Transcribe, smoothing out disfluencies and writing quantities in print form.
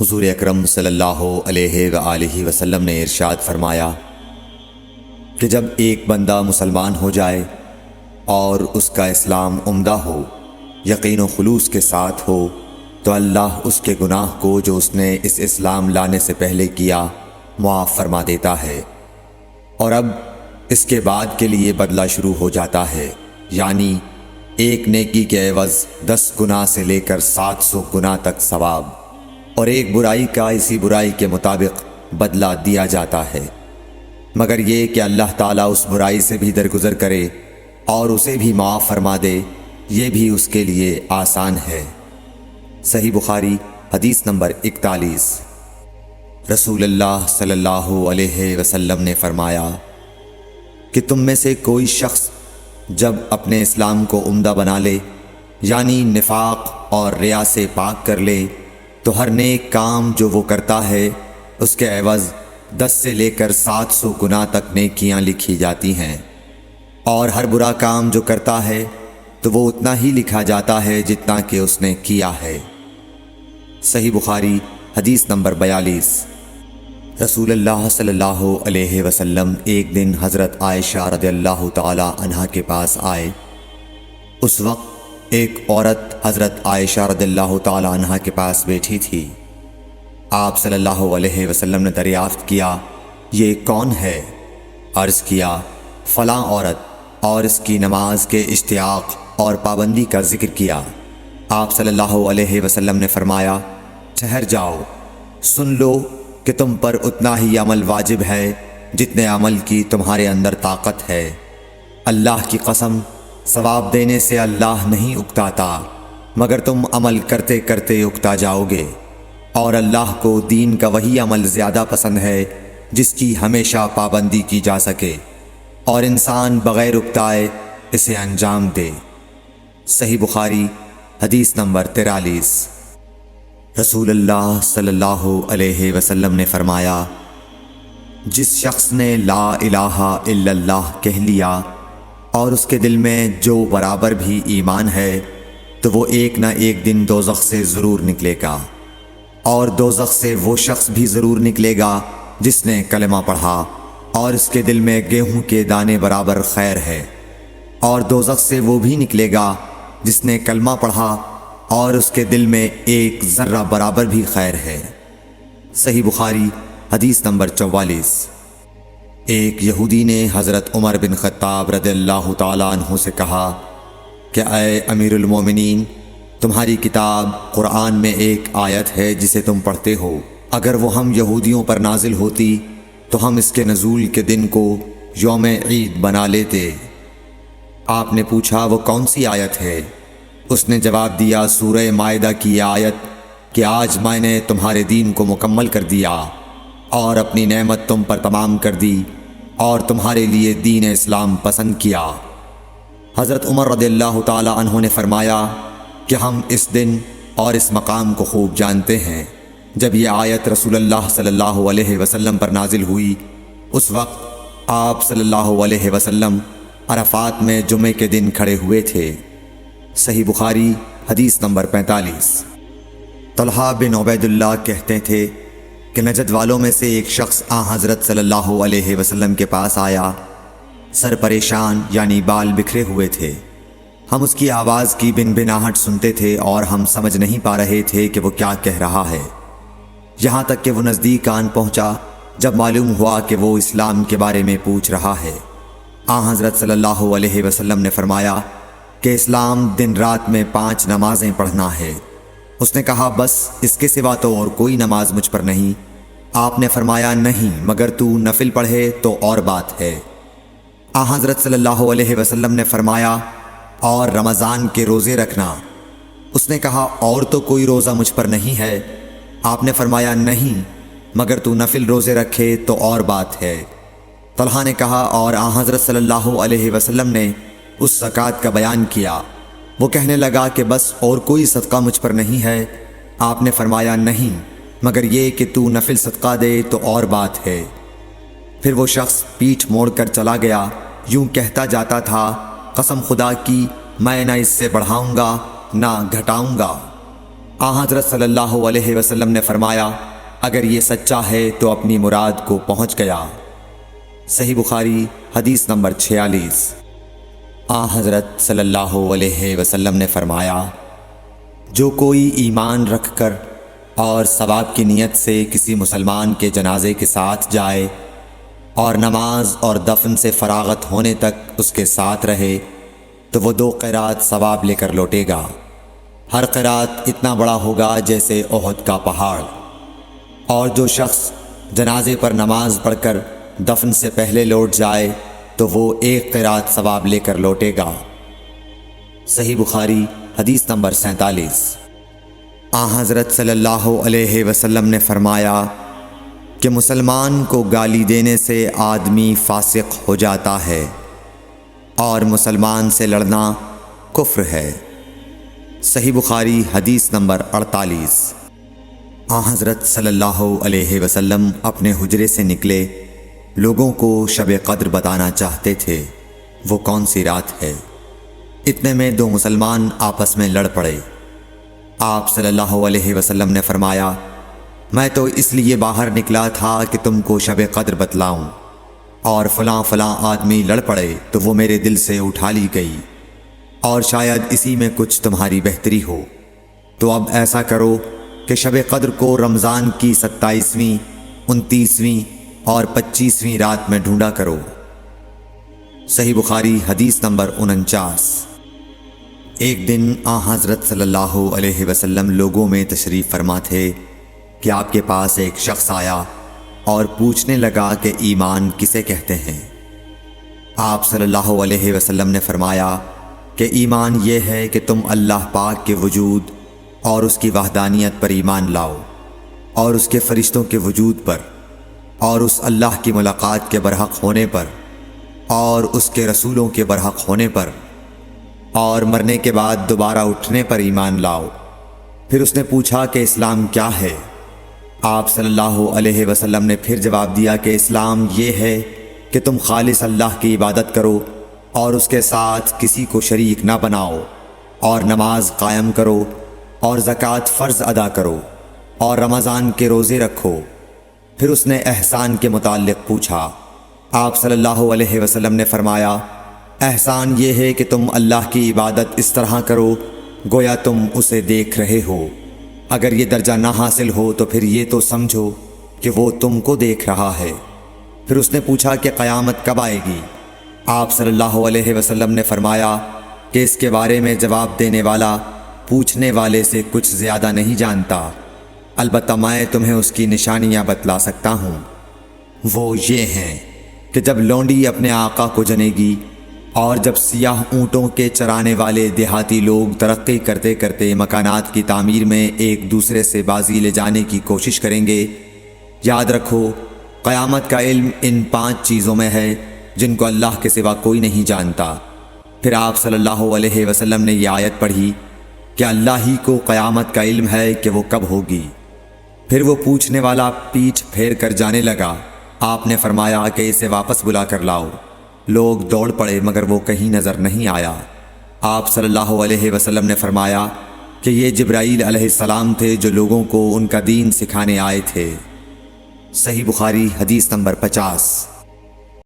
حضور اکرم صلی اللہ علیہ وآلہ وسلم نے ارشاد فرمایا کہ جب ایک بندہ مسلمان ہو جائے اور اس کا اسلام عمدہ ہو، یقین و خلوص کے ساتھ ہو، تو اللہ اس کے گناہ کو جو اس نے اس اسلام لانے سے پہلے کیا معاف فرما دیتا ہے، اور اب اس کے بعد کے لیے بدلہ شروع ہو جاتا ہے، یعنی ایک نیکی کے عوض 10 گناہ سے لے کر 700 گناہ تک ثواب، اور ایک برائی کا اسی برائی کے مطابق بدلہ دیا جاتا ہے، مگر یہ کہ اللہ تعالیٰ اس برائی سے بھی درگزر کرے اور اسے بھی معاف فرما دے، یہ بھی اس کے لیے آسان ہے۔ صحیح بخاری حدیث نمبر 41۔ رسول اللہ صلی اللہ علیہ وسلم نے فرمایا کہ تم میں سے کوئی شخص جب اپنے اسلام کو عمدہ بنا لے، یعنی نفاق اور ریا سے پاک کر لے، تو ہر نیک کام جو وہ کرتا ہے اس کے عوض 10 سے لے کر 700 گناہ تک نیکیاں لکھی جاتی ہیں، اور ہر برا کام جو کرتا ہے تو وہ اتنا ہی لکھا جاتا ہے جتنا کہ اس نے کیا ہے۔ صحیح بخاری حدیث نمبر 42۔ رسول اللہ صلی اللہ علیہ وسلم ایک دن حضرت عائشہ رضی اللہ تعالی عنہا کے پاس آئے۔ اس وقت ایک عورت حضرت عائشہ رضی اللہ تعالی عنہا کے پاس بیٹھی تھی۔ آپ صلی اللہ علیہ وسلم نے دریافت کیا، یہ کون ہے؟ عرض کیا، فلاں عورت، اور اس کی نماز کے اشتیاق اور پابندی کا ذکر کیا۔ آپ صلی اللہ علیہ وسلم نے فرمایا، ٹھہر جاؤ، سن لو کہ تم پر اتنا ہی عمل واجب ہے جتنے عمل کی تمہارے اندر طاقت ہے۔ اللہ کی قسم، ثواب دینے سے اللہ نہیں اکتاتا، مگر تم عمل کرتے کرتے اکتا جاؤ گے، اور اللہ کو دین کا وہی عمل زیادہ پسند ہے جس کی ہمیشہ پابندی کی جا سکے، اور انسان بغیر اکتائے اسے انجام دے۔ صحیح بخاری حدیث نمبر 43۔ رسول اللہ صلی اللہ علیہ وسلم نے فرمایا، جس شخص نے لا الہ الا اللہ کہہ لیا اور اس کے دل میں جو برابر بھی ایمان ہے، تو وہ ایک نہ ایک دن دوزخ سے ضرور نکلے گا، اور دوزخ سے وہ شخص بھی ضرور نکلے گا جس نے کلمہ پڑھا اور اس کے دل میں گیہوں کے دانے برابر خیر ہے، اور دوزخ سے وہ بھی نکلے گا جس نے کلمہ پڑھا اور اس کے دل میں ایک ذرہ برابر بھی خیر ہے۔ صحیح بخاری حدیث نمبر 44۔ ایک یہودی نے حضرت عمر بن خطاب رضی اللہ تعالیٰ عنہ سے کہا کہ اے امیر المومنین، تمہاری کتاب قرآن میں ایک آیت ہے جسے تم پڑھتے ہو، اگر وہ ہم یہودیوں پر نازل ہوتی تو ہم اس کے نزول کے دن کو یوم عید بنا لیتے۔ آپ نے پوچھا، وہ کون سی آیت ہے؟ اس نے جواب دیا، سورہ مائدہ کی یہ آیت کہ آج میں نے تمہارے دین کو مکمل کر دیا اور اپنی نعمت تم پر تمام کر دی اور تمہارے لیے دین اسلام پسند کیا۔ حضرت عمر رضی اللہ تعالی عنہ نے فرمایا کہ ہم اس دن اور اس مقام کو خوب جانتے ہیں۔ جب یہ آیت رسول اللہ صلی اللہ علیہ وسلم پر نازل ہوئی، اس وقت آپ صلی اللہ علیہ وسلم عرفات میں جمعے کے دن کھڑے ہوئے تھے۔ صحیح بخاری حدیث نمبر 45۔ طلحہ بن عبید اللہ کہتے تھے کہ نجد والوں میں سے ایک شخص حضرت صلی اللہ علیہ وسلم کے پاس آیا، سر پریشان یعنی بال بکھرے ہوئے تھے۔ ہم اس کی آواز کی بن بناہٹ سنتے تھے اور ہم سمجھ نہیں پا رہے تھے کہ وہ کیا کہہ رہا ہے، یہاں تک کہ وہ نزدیک آن پہنچا جب معلوم ہوا کہ وہ اسلام کے بارے میں پوچھ رہا ہے۔ حضرت صلی اللہ علیہ وسلم نے فرمایا کہ اسلام دن رات میں 5 نمازیں پڑھنا ہے۔ اس نے کہا، بس اس کے سوا تو اور کوئی نماز مجھ پر نہیں۔ آپ نے فرمایا، نہیں، مگر تو نفل پڑھے تو اور بات ہے۔ حضرت صلی اللہ علیہ وسلم نے فرمایا، اور رمضان کے روزے رکھنا۔ اس نے کہا، اور تو کوئی روزہ مجھ پر نہیں ہے۔ آپ نے فرمایا، نہیں، مگر تو نفل روزے رکھے تو اور بات ہے۔ طلحہ نے کہا، اور حضرت صلی اللہ علیہ وسلم نے اس زکوٰۃ کا بیان کیا۔ وہ کہنے لگا کہ بس اور کوئی صدقہ مجھ پر نہیں ہے۔ آپ نے فرمایا، نہیں، مگر یہ کہ تو نفل صدقہ دے تو اور بات ہے۔ پھر وہ شخص پیٹھ موڑ کر چلا گیا، یوں کہتا جاتا تھا، قسم خدا کی میں نہ اس سے بڑھاؤں گا نہ گھٹاؤں گا۔ حضرت صلی اللہ علیہ وسلم نے فرمایا اگر یہ سچا ہے تو اپنی مراد کو پہنچ گیا۔ صحیح بخاری حدیث نمبر 46۔ حضرت صلی اللہ علیہ وسلم نے فرمایا جو کوئی ایمان رکھ کر اور ثواب کی نیت سے کسی مسلمان کے جنازے کے ساتھ جائے اور نماز اور دفن سے فراغت ہونے تک اس کے ساتھ رہے تو وہ 2 قرات ثواب لے کر لوٹے گا۔ ہر قرات اتنا بڑا ہوگا جیسے احد کا پہاڑ۔ اور جو شخص جنازے پر نماز پڑھ کر دفن سے پہلے لوٹ جائے تو وہ 1 قرات ثواب لے کر لوٹے گا۔ صحیح بخاری حدیث نمبر 47۔ حضرت صلی اللہ علیہ وسلم نے فرمایا کہ مسلمان کو گالی دینے سے آدمی فاسق ہو جاتا ہے اور مسلمان سے لڑنا کفر ہے۔ صحیح بخاری حدیث نمبر 48۔ حضرت صلی اللہ علیہ وسلم اپنے حجرے سے نکلے، لوگوں کو شب قدر بتانا چاہتے تھے وہ کون سی رات ہے۔ اتنے میں 2 مسلمان آپس میں لڑ پڑے۔ آپ صلی اللہ علیہ وسلم نے فرمایا میں تو اس لیے باہر نکلا تھا کہ تم کو شب قدر بتلاؤں، اور فلاں فلاں آدمی لڑ پڑے تو وہ میرے دل سے اٹھا لی گئی، اور شاید اسی میں کچھ تمہاری بہتری ہو، تو اب ایسا کرو کہ شب قدر کو رمضان کی 27ویں، 29ویں اور 25ویں رات میں ڈھونڈا کرو۔ صحیح بخاری حدیث نمبر 49۔ ایک دن حضرت صلی اللہ علیہ وسلم لوگوں میں تشریف فرما تھے کہ آپ کے پاس ایک شخص آیا اور پوچھنے لگا کہ ایمان کسے کہتے ہیں۔ آپ صلی اللہ علیہ وسلم نے فرمایا کہ ایمان یہ ہے کہ تم اللہ پاک کے وجود اور اس کی وحدانیت پر ایمان لاؤ، اور اس کے فرشتوں کے وجود پر، اور اس اللہ کی ملاقات کے برحق ہونے پر، اور اس کے رسولوں کے برحق ہونے پر، اور مرنے کے بعد دوبارہ اٹھنے پر ایمان لاؤ۔ پھر اس نے پوچھا کہ اسلام کیا ہے؟ آپ صلی اللہ علیہ وسلم نے پھر جواب دیا کہ اسلام یہ ہے کہ تم خالص اللہ کی عبادت کرو اور اس کے ساتھ کسی کو شریک نہ بناؤ، اور نماز قائم کرو، اور زکوٰۃ فرض ادا کرو، اور رمضان کے روزے رکھو۔ پھر اس نے احسان کے متعلق پوچھا۔ آپ صلی اللہ علیہ وسلم نے فرمایا احسان یہ ہے کہ تم اللہ کی عبادت اس طرح کرو گویا تم اسے دیکھ رہے ہو۔ اگر یہ درجہ نہ حاصل ہو تو پھر یہ تو سمجھو کہ وہ تم کو دیکھ رہا ہے۔ پھر اس نے پوچھا کہ قیامت کب آئے گی؟ آپ صلی اللہ علیہ وسلم نے فرمایا کہ اس کے بارے میں جواب دینے والا پوچھنے والے سے کچھ زیادہ نہیں جانتا، البتہ میں تمہیں اس کی نشانیاں بتلا سکتا ہوں۔ وہ یہ ہیں کہ جب لونڈی اپنے آقا کو جنے گی، اور جب سیاہ اونٹوں کے چرانے والے دیہاتی لوگ ترقی کرتے کرتے مکانات کی تعمیر میں ایک دوسرے سے بازی لے جانے کی کوشش کریں گے، یاد رکھو قیامت کا علم ان 5 چیزوں میں ہے جن کو اللہ کے سوا کوئی نہیں جانتا۔ پھر آپ صلی اللہ علیہ وسلم نے یہ آیت پڑھی کہ اللہ ہی کو قیامت کا علم ہے کہ وہ کب ہوگی۔ پھر وہ پوچھنے والا پیٹھ پھیر کر جانے لگا۔ آپ نے فرمایا کہ اسے واپس بلا کر لاؤ۔ لوگ دوڑ پڑے مگر وہ کہیں نظر نہیں آیا۔ آپ صلی اللہ علیہ وسلم نے فرمایا کہ یہ جبرائیل علیہ السلام تھے جو لوگوں کو ان کا دین سکھانے آئے تھے۔ صحیح بخاری حدیث نمبر 50۔